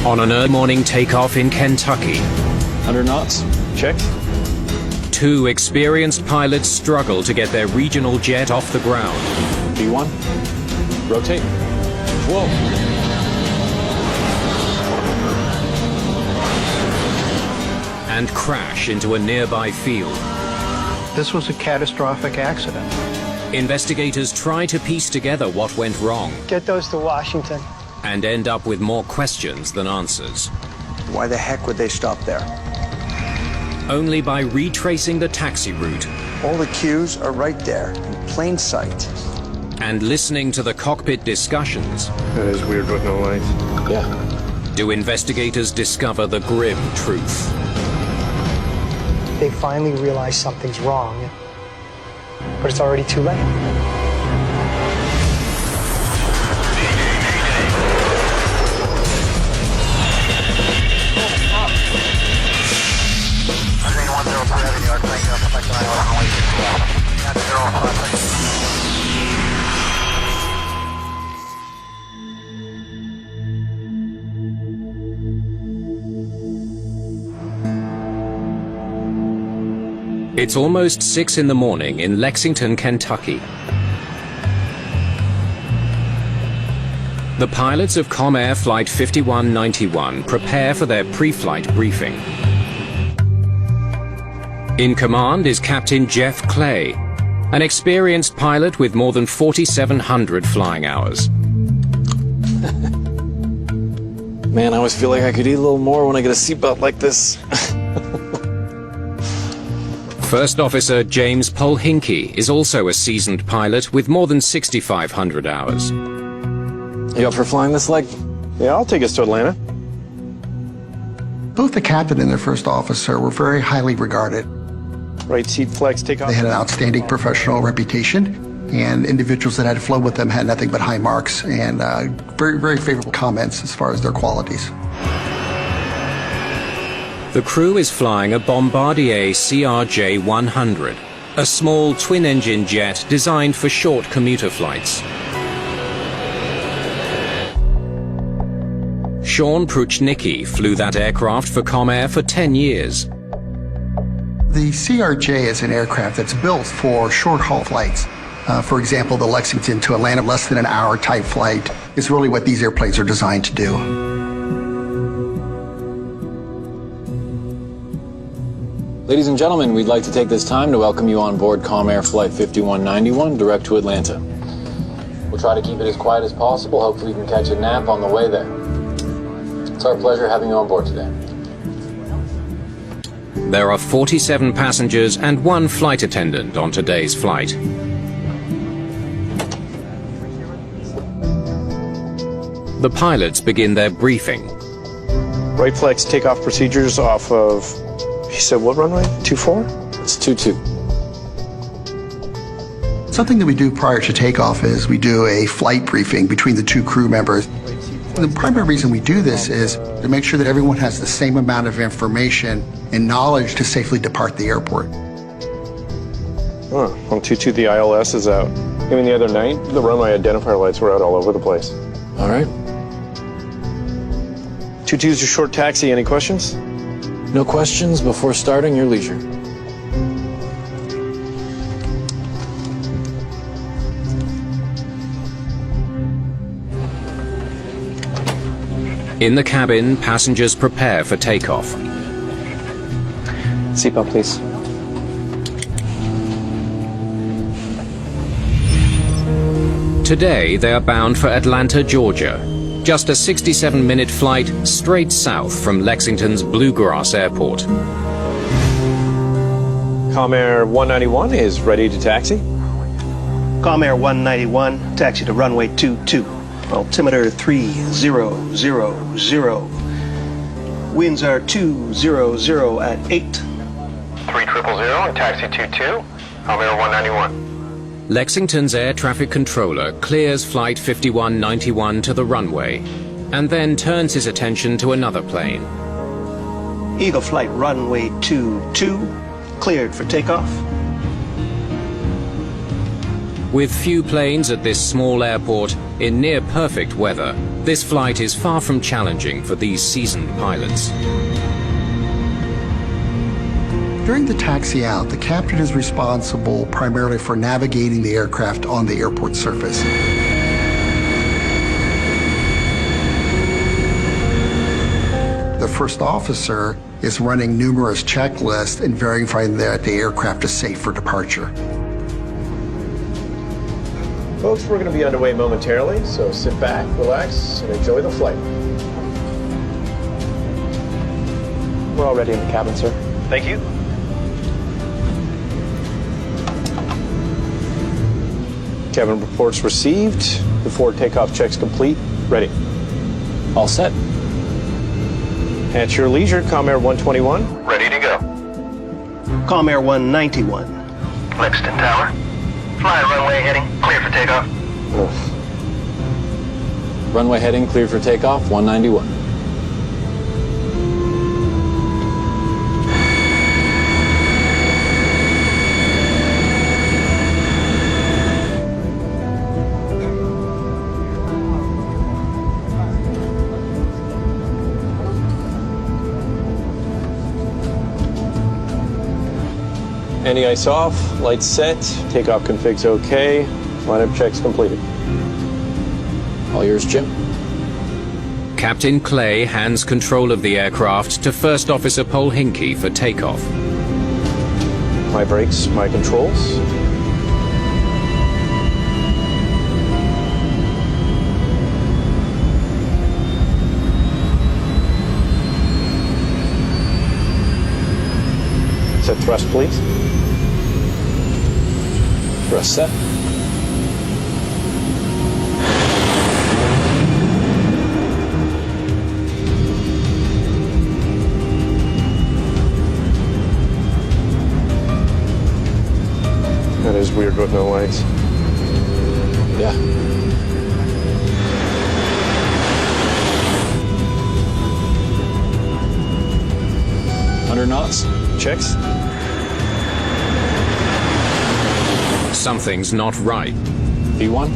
On an early morning takeoff in Kentucky, 100 knots, check. two experienced pilots struggle to get their regional jet off the ground. B1, rotate. Whoa. And crash into a nearby field. This was a catastrophic accident. Investigators try to piece together what went wrong Get those to Washington. and end up with more questions than answers. Why the heck would they stop there? Only by retracing the taxi route All the cues are right there, in plain sight. and listening to the cockpit discussions That is weird with no lights. Yeah. do investigators discover the grim truth. They finally realize something's wrong, but it's already too late. It's almost 6 in the morning in Lexington, Kentucky. The pilots of Comair Flight 5191 prepare for their pre-flight briefing. In command is Captain Jeff Clay, an experienced pilot with more than 4,700 flying hours. Man, I always feel like I could eat a little more when I get a seatbelt like this. First Officer James Polhinky is also a seasoned pilot with more than 6,500 hours. You up for flying this leg? Yeah, I'll take us to Atlanta. Both the captain and the first officer were very highly regarded. Right seat flex, take off. They had an outstanding professional reputation, and individuals that had flown with them had nothing but high marks and very, very favorable comments as far as their qualities. The crew is flying a Bombardier CRJ-100, a small twin-engine jet designed for short commuter flights. Sean Pruchnicki flew that aircraft for Comair for 10 years. The CRJ is an aircraft that's built for short-haul flights. For example, the Lexington to Atlanta, less than an hour type flight is really what these airplanes are designed to do. Ladies and gentlemen, we'd like to take this time to welcome you on board Comair Flight 5191 direct to Atlanta. We'll try to keep it as quiet as possible. Hopefully you can catch a nap on the way there. It's our pleasure having you on board today. There are 47 passengers and 1 flight attendant on today's flight. The pilots begin their briefing. Right flex, takeoff procedures off of, he said what runway? 24? It's 22. Something that we do prior to takeoff is we do a flight briefing between the two crew members. The primary reason we do this is to make sure that everyone has the same amount of information and knowledge to safely depart the airport. On 22, the ILS is out. Even the other night, the runway identifier lights were out all over the place. All right. 22's your short taxi. Any questions? No questions before starting your leisure. In the cabin, passengers prepare for takeoff. Seatbelt, please. Today, they are bound for Atlanta, Georgia. Just a 67-minute flight straight south from Lexington's Bluegrass Airport. Comair 191 is ready to taxi. Comair 191, taxi to runway 22. Altimeter 3000. Winds are 200 at 8. 3000 and taxi 22, Comair 191. Lexington's air traffic controller clears Flight 5191 to the runway and then turns his attention to another plane. Eagle Flight runway 22, cleared for takeoff. With few planes at this small airport in near perfect weather, this flight is far from challenging for these seasoned pilots. During the taxi out, the captain is responsible primarily for navigating the aircraft on the airport surface. The first officer is running numerous checklists and verifying that the aircraft is safe for departure. Folks, we're going to be underway momentarily, so sit back, relax, and enjoy the flight. We're already in the cabin, sir. Thank you. Cabin reports received. Before takeoff checks complete. Ready. All set. At your leisure, Comair 121. Ready to go. Comair 191. Lexington Tower. Fly runway heading. Clear for takeoff. Runway heading cleared for takeoff, 191. Anti-ice off, lights set, takeoff configs okay, lineup checks completed. All yours, Jim. Captain Clay hands control of the aircraft to First Officer Polhinky for takeoff. My brakes, my controls. Set thrust, please. Thrust set. That is weird with no lights. Yeah. Under knots. Checks. Something's not right V1.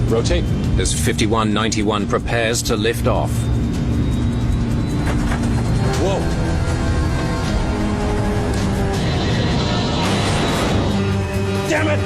Rotate. as 5191 prepares to lift off. Whoa. Damn it!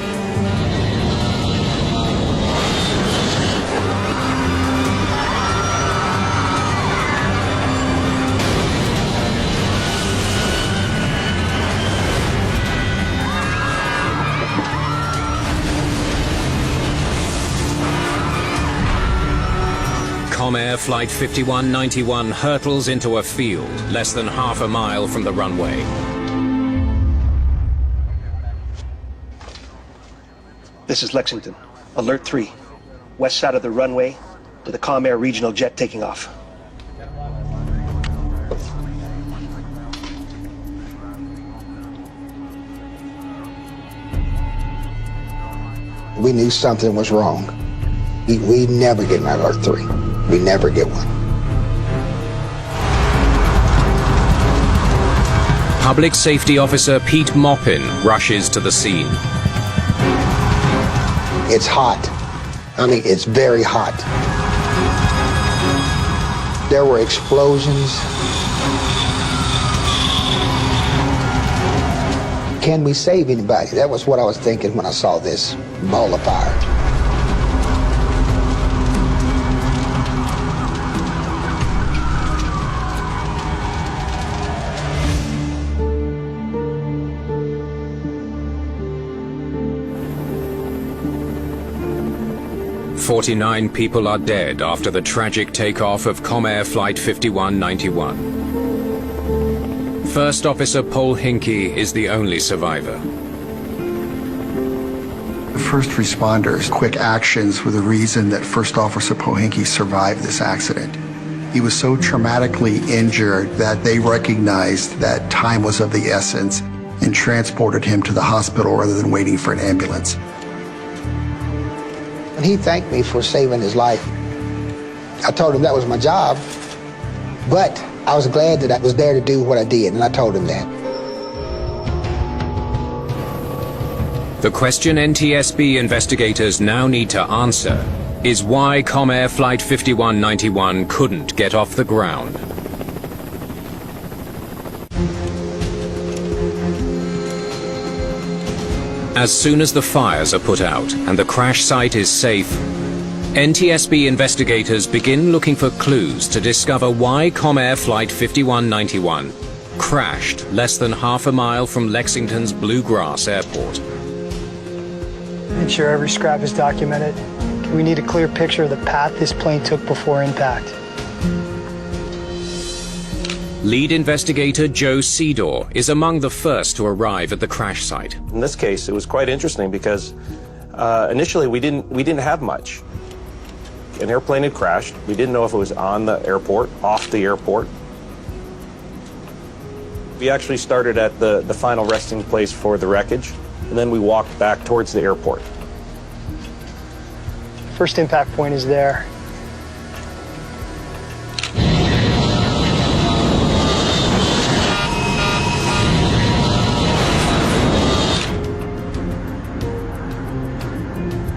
Comair Flight 5191 hurtles into a field less than half a mile from the runway. This is Lexington. Alert 3. West side of the runway to the Comair regional jet taking off. We knew something was wrong. We never get an alert 3. We never get one. Public Safety Officer Pete Moppin rushes to the scene. It's hot. I mean, it's very hot. There were explosions. Can we save anybody? That was what I was thinking when I saw this ball of fire. "49 people are dead after the tragic takeoff of Comair Flight 5191. First Officer Polhinky is the only survivor. The first responders' quick actions were the reason that First Officer Polhinky survived this accident. He was so traumatically injured that they recognized that time was of the essence and transported him to the hospital rather than waiting for an ambulance. And he thanked me for saving his life. I told him that was my job, but I was glad that I was there to do what I did, and I told him that. The question NTSB investigators now need to answer is why Comair Flight 5191 couldn't get off the ground. As soon as the fires are put out and the crash site is safe, NTSB investigators begin looking for clues to discover why Comair Flight 5191 crashed less than half a mile from Lexington's Bluegrass Airport. Make sure every scrap is documented. We need a clear picture of the path this plane took before impact. Lead investigator Joe Seedor is among the first to arrive at the crash site. In this case, it was quite interesting because initially we didn't have much. An airplane had crashed. We didn't know if it was on the airport, off the airport. We actually started at the final resting place for the wreckage, and then we walked back towards the airport. First impact point is there.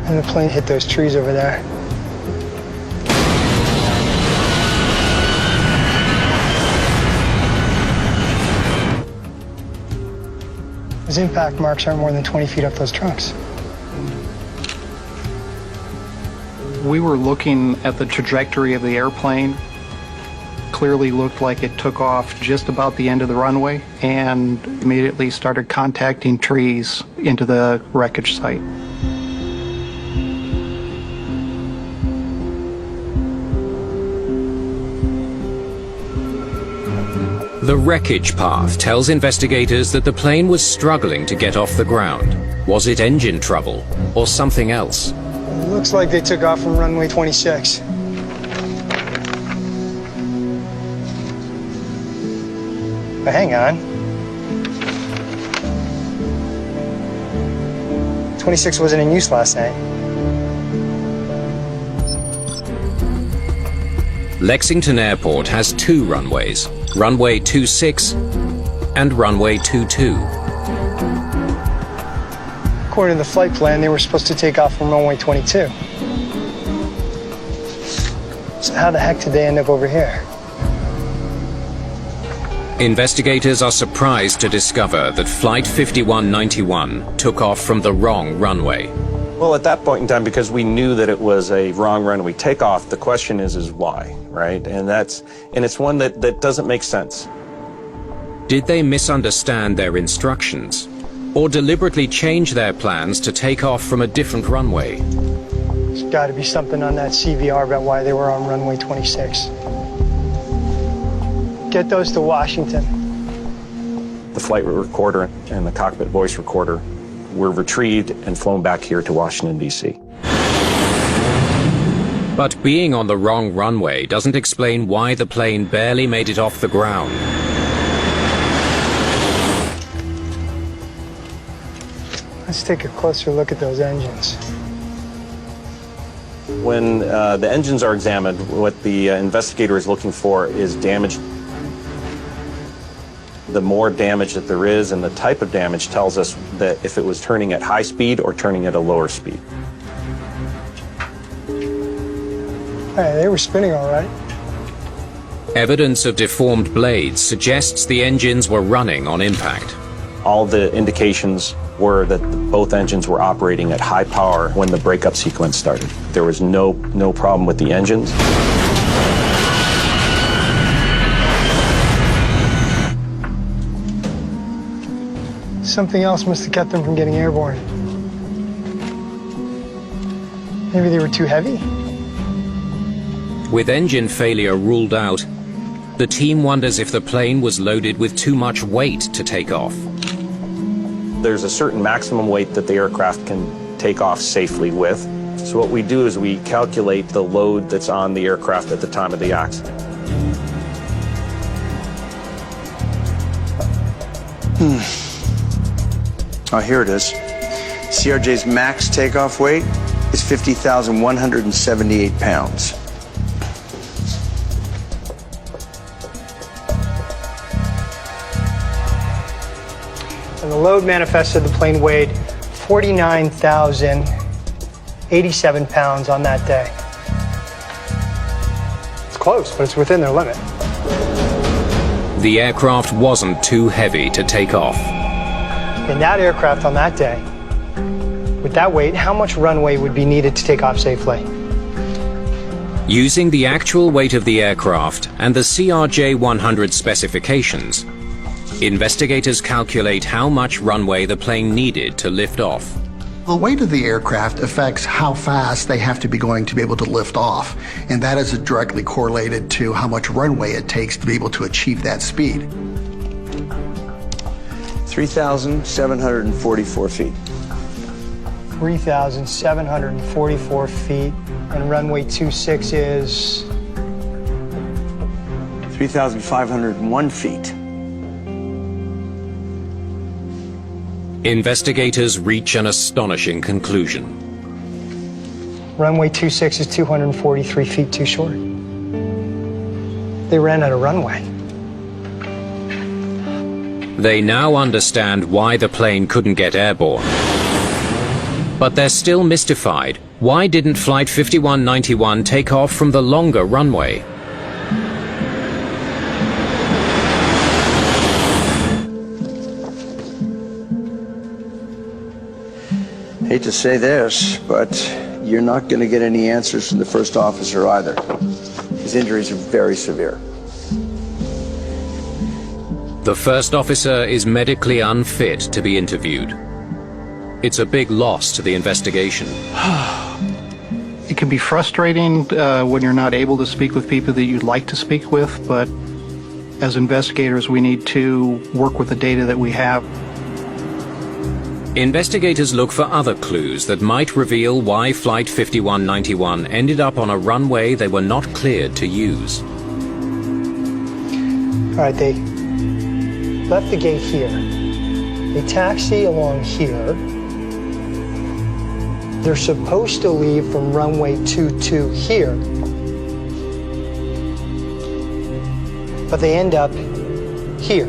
And the plane hit those trees over there. Those impact marks aren't more than 20 feet up those trunks. We were looking at the trajectory of the airplane. Clearly looked like it took off just about the end of the runway and immediately started contacting trees into the wreckage site. The wreckage path tells investigators that the plane was struggling to get off the ground. Was it engine trouble or something else? It looks like they took off from runway 26. But hang on. 26 wasn't in use last night. Lexington Airport has two runways, runway 26 and runway 22. According to the flight plan, they were supposed to take off from runway 22. So how the heck did they end up over here? Investigators are surprised to discover that Flight 5191 took off from the wrong runway. Well, at that point in time, because we knew that it was a wrong runway takeoff, the question is why, right? And it's one that doesn't make sense. Did they misunderstand their instructions or deliberately change their plans to take off from a different runway? There's got to be something on that CVR about why they were on runway 26. Get those to Washington. The flight recorder and the cockpit voice recorder were retrieved and flown back here to Washington, D.C. But being on the wrong runway doesn't explain why the plane barely made it off the ground. Let's take a closer look at those engines. When the engines are examined, what the investigator is looking for is damage. The more damage that there is and the type of damage tells us that if it was turning at high speed or turning at a lower speed. Hey, they were spinning all right. Evidence of deformed blades suggests the engines were running on impact. All the indications were that both engines were operating at high power when the breakup sequence started. There was no problem with the engines. Something else must have kept them from getting airborne. Maybe they were too heavy? With engine failure ruled out, the team wonders if the plane was loaded with too much weight to take off. There's a certain maximum weight that the aircraft can take off safely with. So what we do is we calculate the load that's on the aircraft at the time of the accident. Oh, here it is. CRJ's max takeoff weight is 50,178 pounds. And the load manifested the plane weighed 49,087 pounds on that day. It's close, but it's within their limit. The aircraft wasn't too heavy to take off. In that aircraft on that day, with that weight, how much runway would be needed to take off safely? Using the actual weight of the aircraft and the CRJ-100 specifications, investigators calculate how much runway the plane needed to lift off. The weight of the aircraft affects how fast they have to be going to be able to lift off, and that is directly correlated to how much runway it takes to be able to achieve that speed. 3,744 feet. 3,744 feet, and runway 26 is 3,501 feet. Investigators reach an astonishing conclusion. runway 26 is 243 feet too short. They ran out of runway. They now understand why the plane couldn't get airborne. But they're still mystified. Why didn't Flight 5191 take off from the longer runway? Hate to say this, but you're not going to get any answers from the first officer either. His injuries are very severe. The first officer is medically unfit to be interviewed. It's a big loss to the investigation. It can be frustrating when you're not able to speak with people that you'd like to speak with, but as investigators, we need to work with the data that we have. Investigators look for other clues that might reveal why Flight 5191 ended up on a runway they were not cleared to use. All right, they left the gate here. They taxi along here. They're supposed to leave from runway 22 here. But they end up here.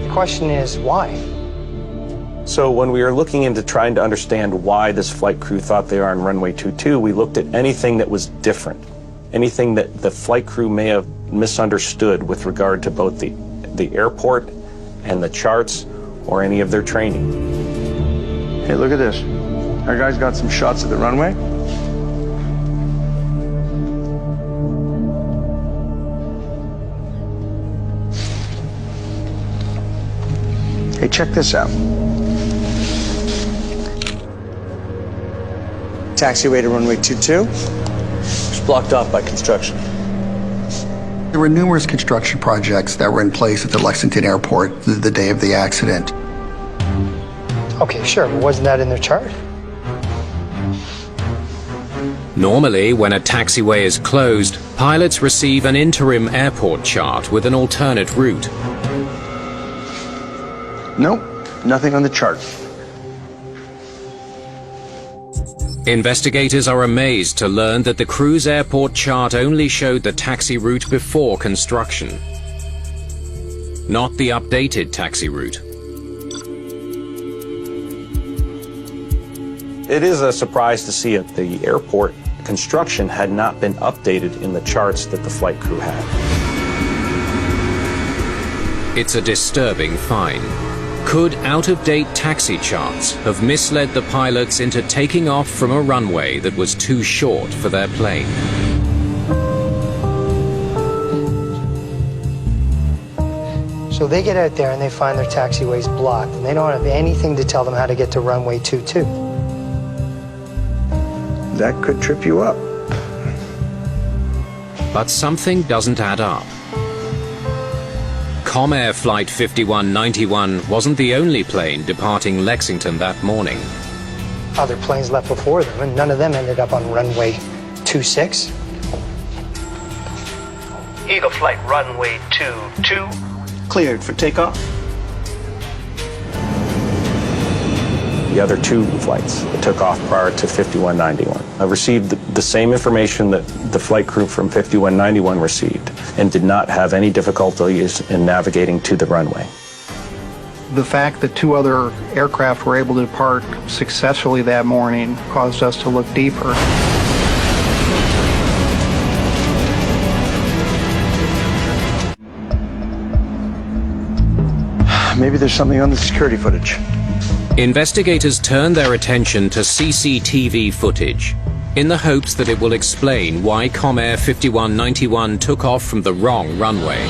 The question is, why? So when we were looking into trying to understand why this flight crew thought they were on runway 22, we looked at anything that was different, anything that the flight crew may have misunderstood with regard to both the airport and the charts or any of their training. Hey, look at this. Our guys got some shots of the runway. Hey, check this out. Taxiway to runway 22. It's blocked off by construction. There were numerous construction projects that were in place at the Lexington airport the day of the accident. Okay, sure, but wasn't that in their chart? Normally, when a taxiway is closed, pilots receive an interim airport chart with an alternate route. Nope, nothing on the chart. Investigators are amazed to learn that the crew's airport chart only showed the taxi route before construction, not the updated taxi route. It is a surprise to see at the airport construction had not been updated in the charts that the flight crew had. It's a disturbing find. Could out-of-date taxi charts have misled the pilots into taking off from a runway that was too short for their plane? So they get out there and they find their taxiways blocked, and they don't have anything to tell them how to get to runway 22. That could trip you up. But something doesn't add up. Comair Flight 5191 wasn't the only plane departing Lexington that morning. Other planes left before them, and none of them ended up on runway 26. Eagle Flight runway 22, cleared for takeoff. The other two flights that took off prior to 5191 received the same information that the flight crew from 5191 received and did not have any difficulties in navigating to the runway. The fact that two other aircraft were able to depart successfully that morning caused us to look deeper. Maybe there's something on the security footage. Investigators turn their attention to CCTV footage in the hopes that it will explain why Comair 5191 took off from the wrong runway.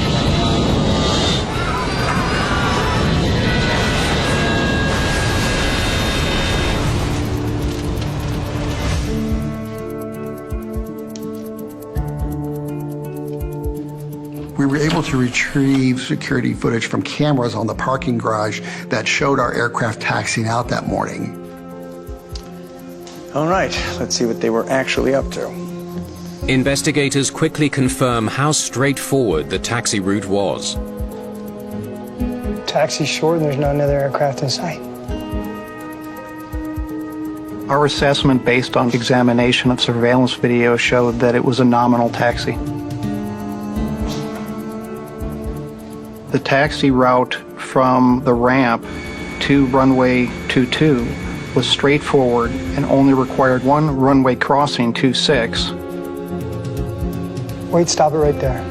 We were able to retrieve security footage from cameras on the parking garage that showed our aircraft taxiing out that morning. All right, let's see what they were actually up to. Investigators quickly confirm how straightforward the taxi route was. Taxi's short and there's not another aircraft in sight. Our assessment based on examination of surveillance video showed that it was a nominal taxi. The taxi route from the ramp to runway 22 was straightforward and only required one runway crossing 26. Wait, stop it right there.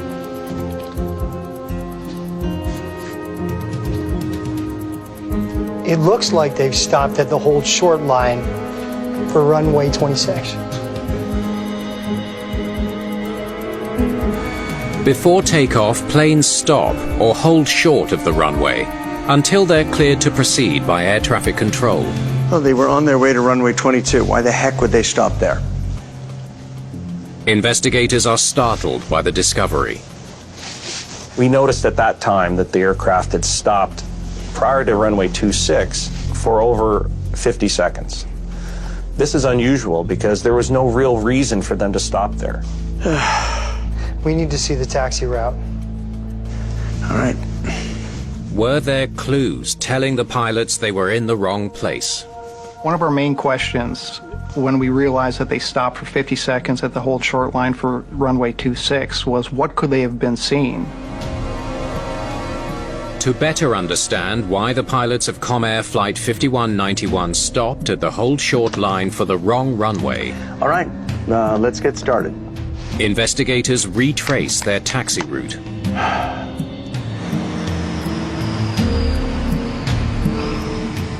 It looks like they've stopped at the hold short line for runway 26. Before takeoff, planes stop or hold short of the runway until they're cleared to proceed by air traffic control. Well, they were on their way to runway 22. Why the heck would they stop there? Investigators are startled by the discovery. We noticed at that time that the aircraft had stopped prior to runway 26 for over 50 seconds. This is unusual because there was no real reason for them to stop there. We need to see the taxi route. All right. Were there clues telling the pilots they were in the wrong place? One of our main questions when we realized that they stopped for 50 seconds at the hold short line for runway 26 was what could they have been seeing? To better understand why the pilots of Comair Flight 5191 stopped at the hold short line for the wrong runway. All right, let's get started. Investigators retrace their taxi route.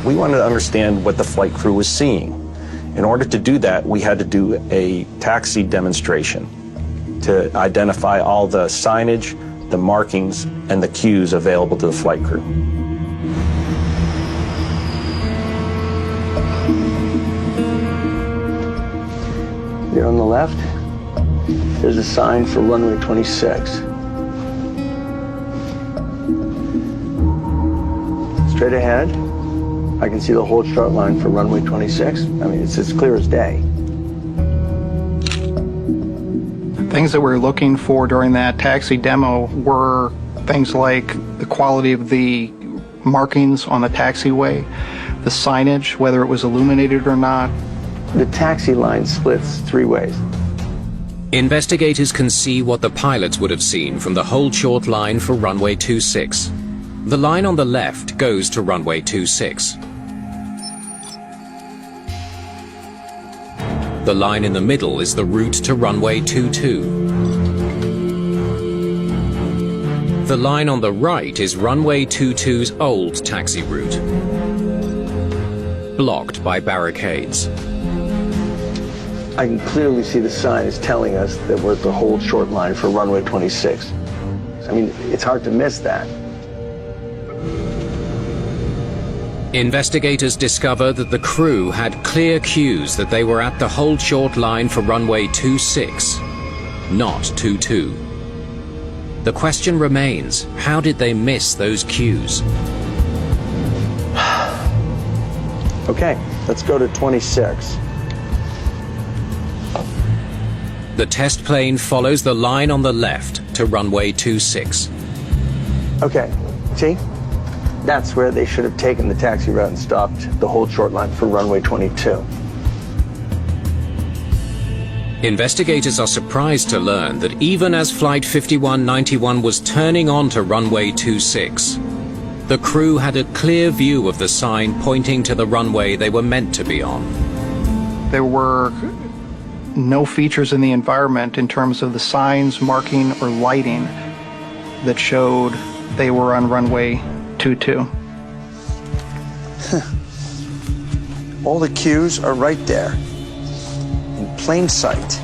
We wanted to understand what the flight crew was seeing. In order to do that, we had to do a taxi demonstration to identify all the signage, the markings, and the cues available to the flight crew. Here on the left, there's a sign for runway 26. Straight ahead, I can see the hold short line for runway 26. I mean, it's as clear as day. Things that we're looking for during that taxi demo were things like the quality of the markings on the taxiway, the signage, whether it was illuminated or not. The taxi line splits three ways. Investigators can see what the pilots would have seen from the hold short line for runway 26. The line on the left goes to runway 26. The line in the middle is the route to runway 22. The line on the right is runway 22's old taxi route, blocked by barricades. I can clearly see the sign is telling us that we're at the hold short line for runway 26. I mean, it's hard to miss that. Investigators discover that the crew had clear cues that they were at the hold short line for runway 26, not 22. The question remains, how did they miss those cues? Okay, let's go to 26. The test plane follows the line on the left to runway 26. Okay, see? That's where they should have taken the taxi route and stopped the hold short line for runway 22. Investigators are surprised to learn that even as Flight 5191 was turning onto runway 26, The crew had a clear view of the sign pointing to the runway they were meant to be on. There were no features in the environment in terms of the signs, marking, or lighting that showed they were on runway 22. All the cues are right there, in plain sight.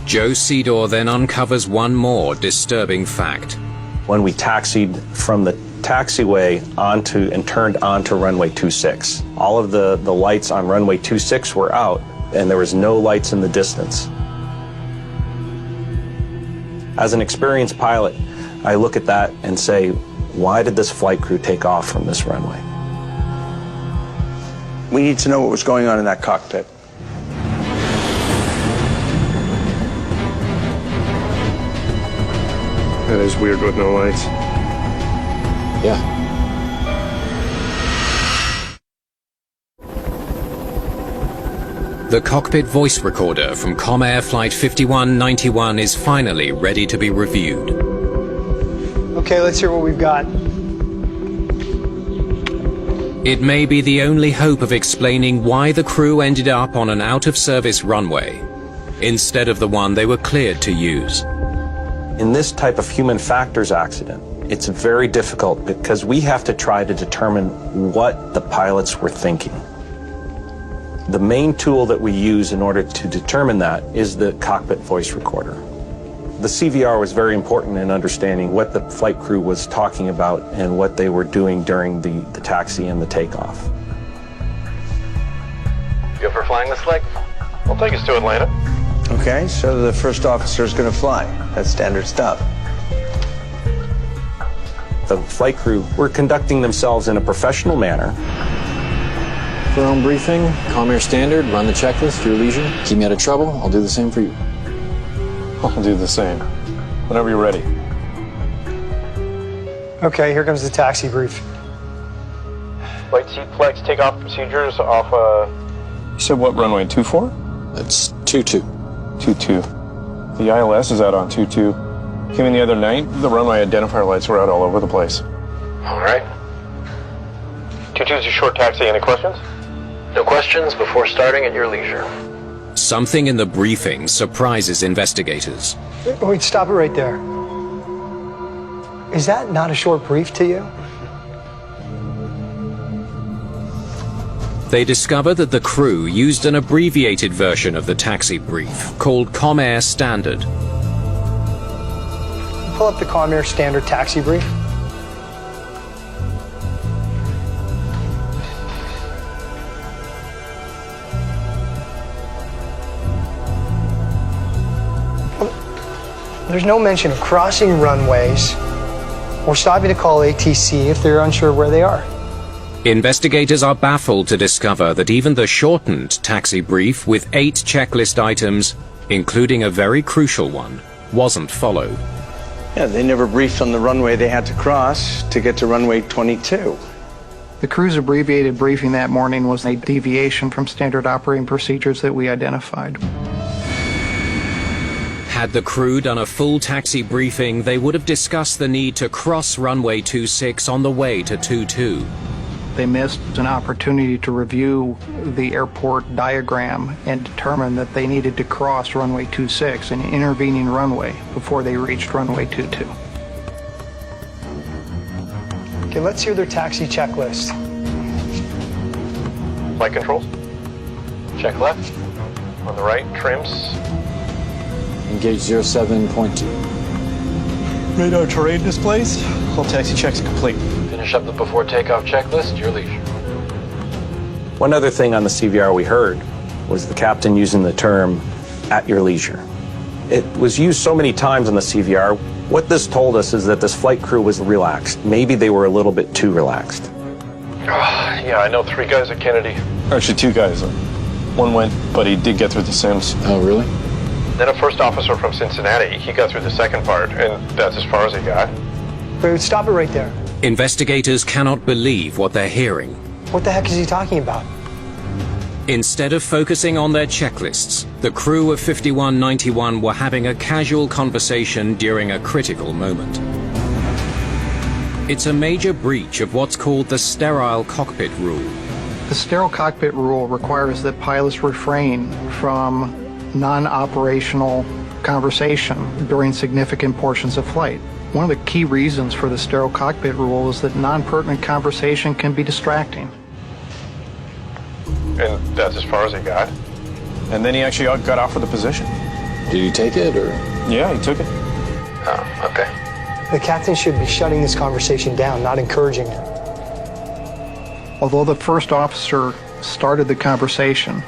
Joe Sedor then uncovers one more disturbing fact. When we taxied from the taxiway onto and turned onto runway 26, all of the lights on runway 26 were out, and there was no lights in the distance. As an experienced pilot, I look at that and say, why did this flight crew take off from this runway? We need to know what was going on in that cockpit. That is weird with no lights. Yeah. The cockpit voice recorder from Comair Flight 5191 is finally ready to be reviewed. Okay, let's hear what we've got. It may be the only hope of explaining why the crew ended up on an out-of-service runway, instead of the one they were cleared to use. In this type of human factors accident, it's very difficult because we have to try to determine what the pilots were thinking. The main tool that we use in order to determine that is the cockpit voice recorder. The CVR was very important in understanding what the flight crew was talking about and what they were doing during the taxi and the takeoff. Good for flying this leg? I'll take us to Atlanta. Okay, so the first officer is going to fly. That's standard stuff. The flight crew were conducting themselves in a professional manner. For our own briefing, Comair standard, run the checklist, your leisure. Keep me out of trouble, I'll do the same for you. I'll do the same. Whenever you're ready. Okay, here comes the taxi brief. Flight seat flex takeoff procedures off You said what runway, 24? That's 2-2. 2-2. The ILS is out on 2-2. Came in the other night, the runway identifier lights were out all over the place. All right. 2-2's your short taxi. Any questions? No questions before starting at your leisure. Something in the briefing surprises investigators. Wait, stop it right there. Is that not a short brief to you? They discover that the crew used an abbreviated version of the taxi brief called Comair Standard. Pull up the Comair Standard taxi brief. There's no mention of crossing runways or stopping to call ATC if they're unsure where they are. Investigators are baffled to discover that even the shortened taxi brief with 8 checklist items, including a very crucial one, wasn't followed. Yeah, they never briefed on the runway they had to cross to get to runway 22. The crew's abbreviated briefing that morning was a deviation from standard operating procedures that we identified. Had the crew done a full taxi briefing, they would have discussed the need to cross runway 26 on the way to 22. They missed an opportunity to review the airport diagram and determine that they needed to cross runway 26, an intervening runway, before they reached runway 22. Okay, let's hear their taxi checklist. Flight controls. Check left. On the right, trims. Engage 07.2. Radar terrain displays. All taxi checks complete. Finish up the before takeoff checklist, your leisure. One other thing on the CVR we heard was the captain using the term, at your leisure. It was used so many times on the CVR. What this told us is that this flight crew was relaxed. Maybe they were a little bit too relaxed. Yeah, I know 3 guys at Kennedy. Actually, 2 guys. One went, but he did get through the sims. Oh, really? Then a first officer from Cincinnati. He got through the second part, and that's as far as he got. Wait, stop it right there. Investigators cannot believe what they're hearing. What the heck is he talking about? Instead of focusing on their checklists, the crew of 5191 were having a casual conversation during a critical moment. It's a major breach of what's called the sterile cockpit rule. The sterile cockpit rule requires that pilots refrain from non-operational conversation during significant portions of flight. One of the key reasons for the sterile cockpit rule is that non-pertinent conversation can be distracting. And that's as far as he got. And then he actually got offered the position. Did he take it, or? Yeah, he took it. Oh, okay. The captain should be shutting this conversation down, not encouraging it. Although the first officer started the conversation,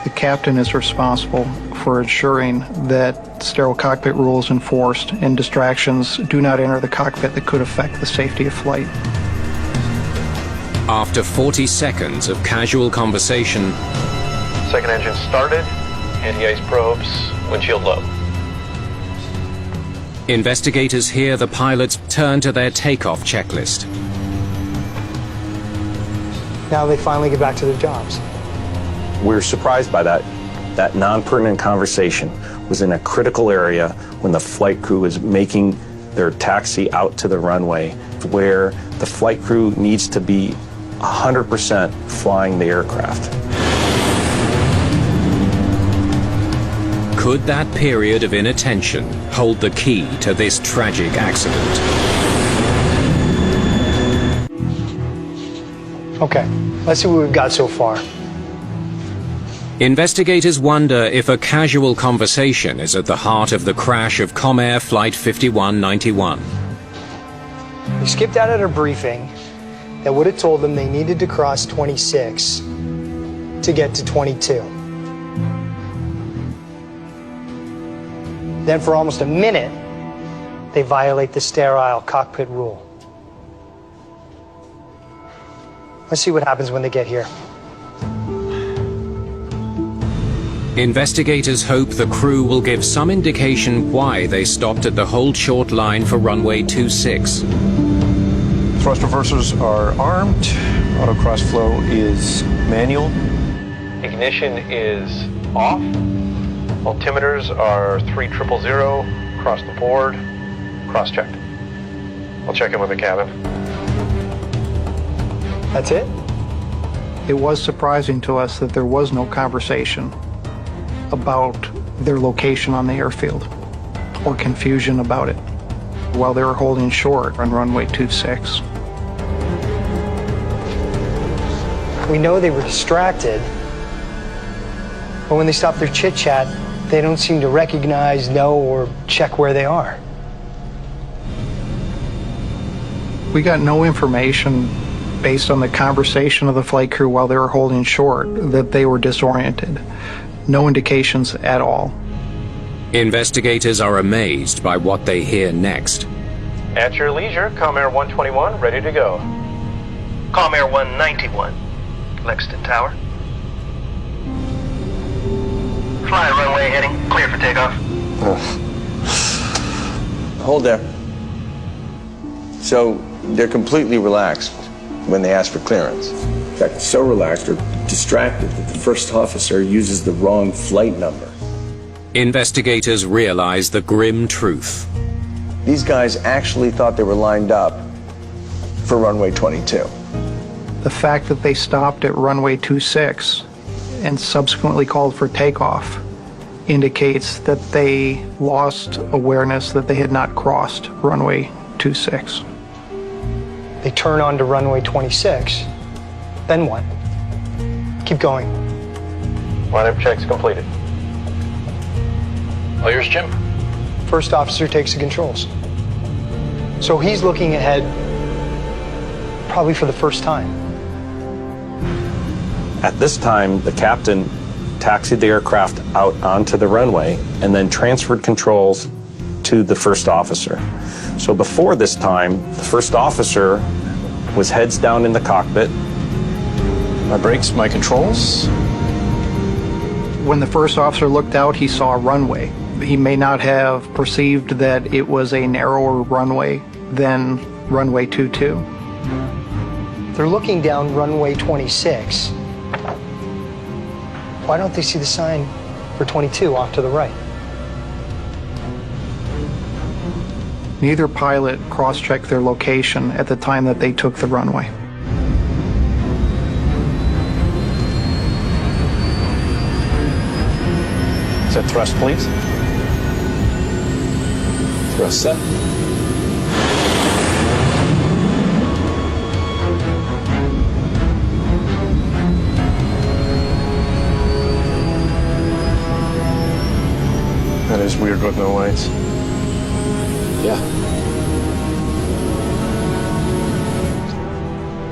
the captain is responsible for ensuring that sterile cockpit rule is enforced and distractions do not enter the cockpit that could affect the safety of flight. After 40 seconds of casual conversation, Second engine started. Anti-ice probes. Windshield low. investigators hear the pilots turn to their takeoff checklist. Now they finally get back to their jobs. We're surprised by that. That non-pertinent conversation was in a critical area when the flight crew was making their taxi out to the runway, where the flight crew needs to be 100% flying the aircraft. Could that period of inattention hold the key to this tragic accident? Okay, let's see what we've got so far. Investigators wonder if a casual conversation is at the heart of the crash of Comair Flight 5191. They skipped out at a briefing that would have told them they needed to cross 26 to get to 22. Then for almost a minute, they violate the sterile cockpit rule. Let's see what happens when they get here. Investigators hope the crew will give some indication why they stopped at the hold short line for runway 26. Thrust reversers are armed. Autocross flow is manual. Ignition is off. Altimeters are 3000, across the board, cross-checked. I'll check in with the cabin. That's it? It was surprising to us that there was no conversation about their location on the airfield or confusion about it while they were holding short on runway 26. We know they were distracted, but when they stop their chit-chat, they don't seem to recognize, know, or check where they are. We got no information based on the conversation of the flight crew while they were holding short that they were disoriented. No indications at all. Investigators are amazed by what they hear next. At your leisure, Comair 121, ready to go. Comair 191, Lexington Tower. Fly runway heading, clear for takeoff. Hold there. So they're completely relaxed when they ask for clearance. In fact, so relaxed or distracted that the first officer uses the wrong flight number. Investigators realize the grim truth. These guys actually thought they were lined up for runway 22. The fact that they stopped at runway 26 and subsequently called for takeoff indicates that they lost awareness that they had not crossed runway 26. They turn onto runway 26. Then what? Keep going. Lineup checks completed. All yours, Jim. First officer takes the controls. So he's looking ahead probably for the first time. At this time, the captain taxied the aircraft out onto the runway and then transferred controls to the first officer. So before this time, the first officer was heads down in the cockpit. My brakes, my controls. When the first officer looked out, he saw a runway. He may not have perceived that it was a narrower runway than runway 22. They're looking down runway 26. Why don't they see the sign for 22 off to the right? Neither pilot cross-checked their location at the time that they took the runway. Set thrust, please. Thrust set. That is weird with no lights. Yeah.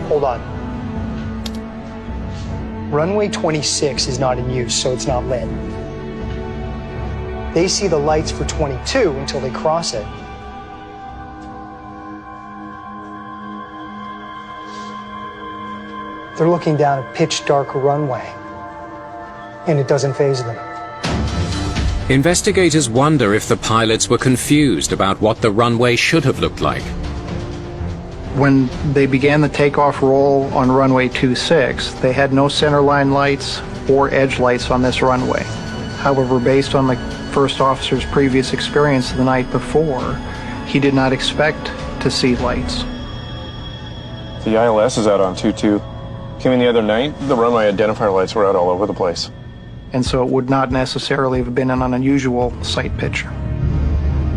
Hold on. Runway 26 is not in use, so it's not lit. They see the lights for 22 until they cross it. They're looking down a pitch dark runway, and it doesn't faze them. Investigators wonder if the pilots were confused about what the runway should have looked like. When they began the takeoff roll on runway 26, they had no centerline lights or edge lights on this runway. However, based on the first officer's previous experience the night before, he did not expect to see lights. The ILS is out on 22. Came in the other night, the runway identifier lights were out all over the place. And so it would not necessarily have been an unusual sight picture.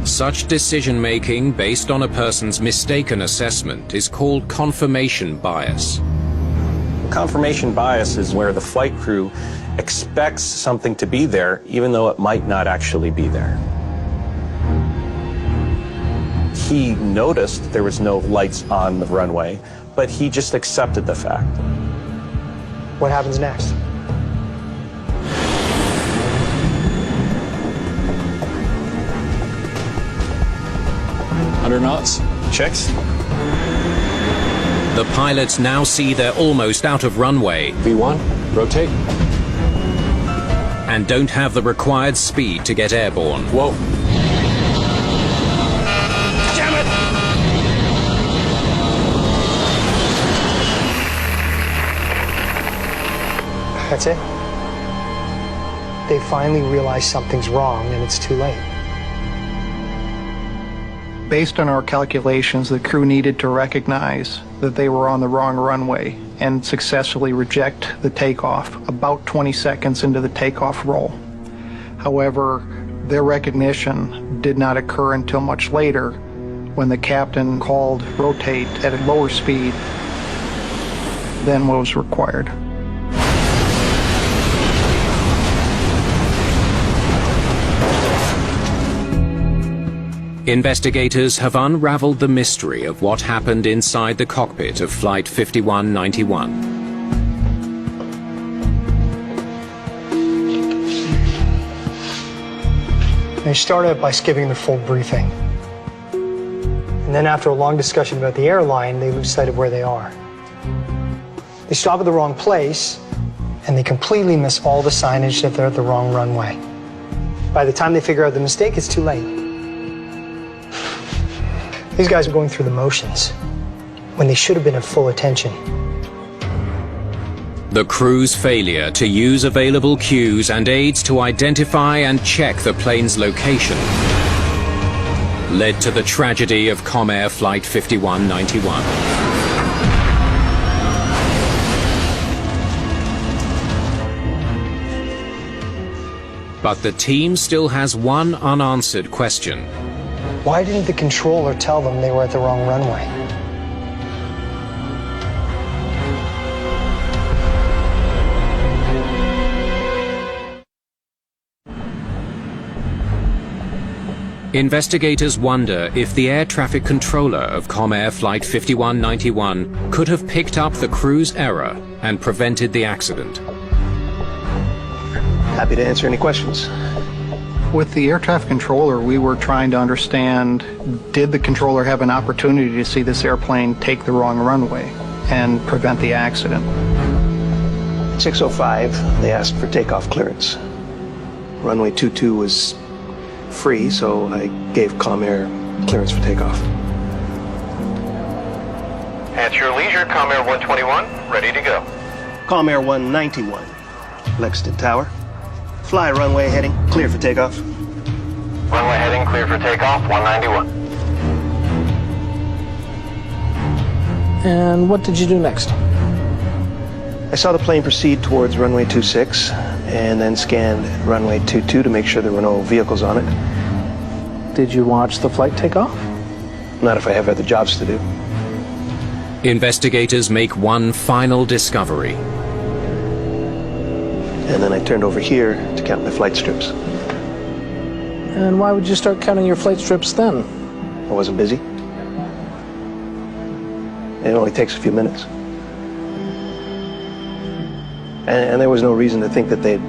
Such decision-making based on a person's mistaken assessment is called confirmation bias. Confirmation bias is where the flight crew expects something to be there, even though it might not actually be there. He noticed there was no lights on the runway, but he just accepted the fact. What happens next? Under knots. Checks. The pilots now see they're almost out of runway V1, rotate. and don't have the required speed to get airborne. Whoa. Damn it! That's it. They finally realize something's wrong, and it's too late. Based on our calculations, the crew needed to recognize that they were on the wrong runway and successfully reject the takeoff about 20 seconds into the takeoff roll. However, their recognition did not occur until much later when the captain called rotate at a lower speed than what was required. Investigators have unraveled the mystery of what happened inside the cockpit of Flight 5191. They started by skipping the full briefing. And then after a long discussion about the airline, they lose sight of where they are. They stop at the wrong place, and they completely miss all the signage that they're at the wrong runway. By the time they figure out the mistake, it's too late. These guys are going through the motions when they should have been at full attention. The crew's failure to use available cues and aids to identify and check the plane's location led to the tragedy of Comair Flight 5191. But the team still has one unanswered question. Why didn't the controller tell them they were at the wrong runway? Investigators wonder if the air traffic controller of Comair Flight 5191 could have picked up the crew's error and prevented the accident. Happy to answer any questions. With the air traffic controller, we were trying to understand, did the controller have an opportunity to see this airplane take the wrong runway and prevent the accident? At 6:05, they asked for takeoff clearance. Runway 22 was free, so I gave Comair clearance for takeoff. At your leisure, Comair 121, ready to go. Comair 191, Lexington Tower. Fly runway heading, clear for takeoff. Runway heading, clear for takeoff, 191. And what did you do next? I saw the plane proceed towards runway 26 and then scanned runway 22 to make sure there were no vehicles on it. Did you watch the flight take off? Not if I have other jobs to do. Investigators make one final discovery. And then I turned over here to count my flight strips. And why would you start counting your flight strips then? I wasn't busy. It only takes a few minutes. And there was no reason to think that they'd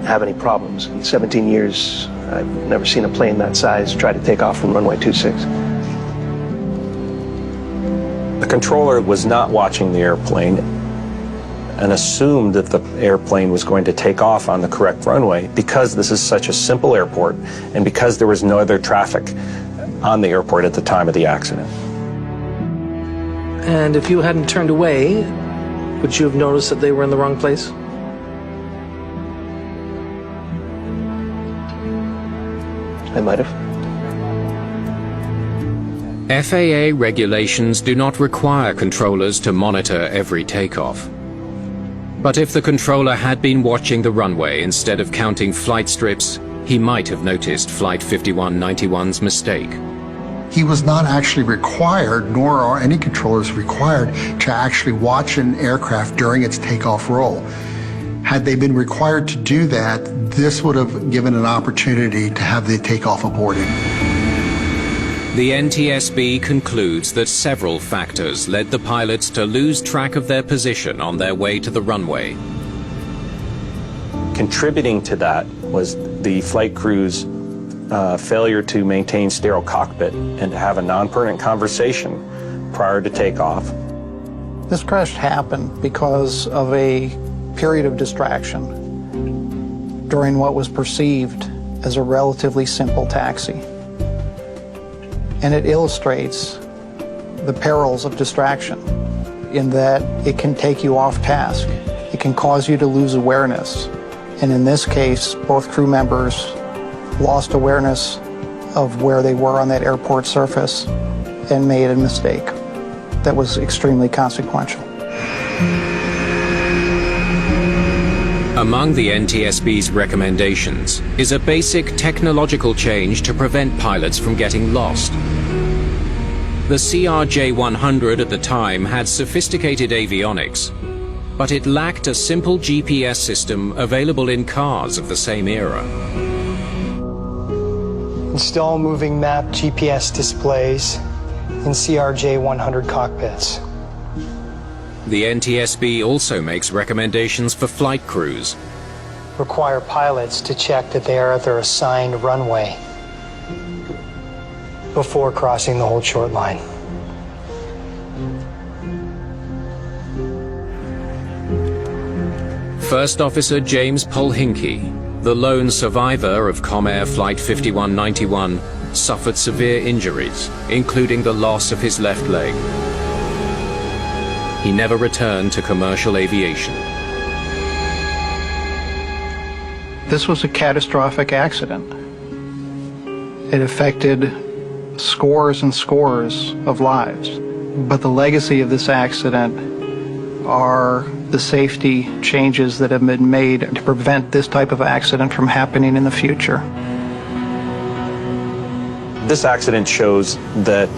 have any problems. In 17 years, I've never seen a plane that size try to take off from runway 26. The controller was not watching the airplane and assumed that the airplane was going to take off on the correct runway because this is such a simple airport and because there was no other traffic on the airport at the time of the accident. And if you hadn't turned away, would you have noticed that they were in the wrong place? I might have. FAA regulations do not require controllers to monitor every takeoff. But if the controller had been watching the runway instead of counting flight strips, he might have noticed Flight 5191's mistake. He was not actually required, nor are any controllers required, to actually watch an aircraft during its takeoff roll. Had they been required to do that, this would have given an opportunity to have the takeoff aborted. The NTSB concludes that several factors led the pilots to lose track of their position on their way to the runway. Contributing to that was the flight crew's failure to maintain sterile cockpit and to have a non-pertinent conversation prior to takeoff. This crash happened because of a period of distraction during what was perceived as a relatively simple taxi. And it illustrates the perils of distraction in that it can take you off task. It can cause you to lose awareness. And in this case, both crew members lost awareness of where they were on that airport surface and made a mistake that was extremely consequential. Among the NTSB's recommendations is a basic technological change to prevent pilots from getting lost. The CRJ-100 at the time had sophisticated avionics, but it lacked a simple GPS system available in cars of the same era. Install moving map GPS displays in CRJ-100 cockpits. The NTSB also makes recommendations for flight crews. Require pilots to check that they are at their assigned runway before crossing the hold short line. First Officer James Polhinky, the lone survivor of Comair Flight 5191, suffered severe injuries, including the loss of his left leg. He never returned to commercial aviation. This was a catastrophic accident. It affected scores and scores of lives. But the legacy of this accident are the safety changes that have been made to prevent this type of accident from happening in the future. This accident shows that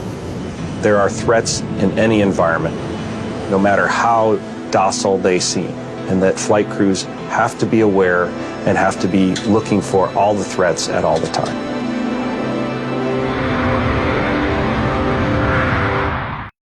there are threats in any environment, no matter how docile they seem, and that flight crews have to be aware and have to be looking for all the threats at all the time.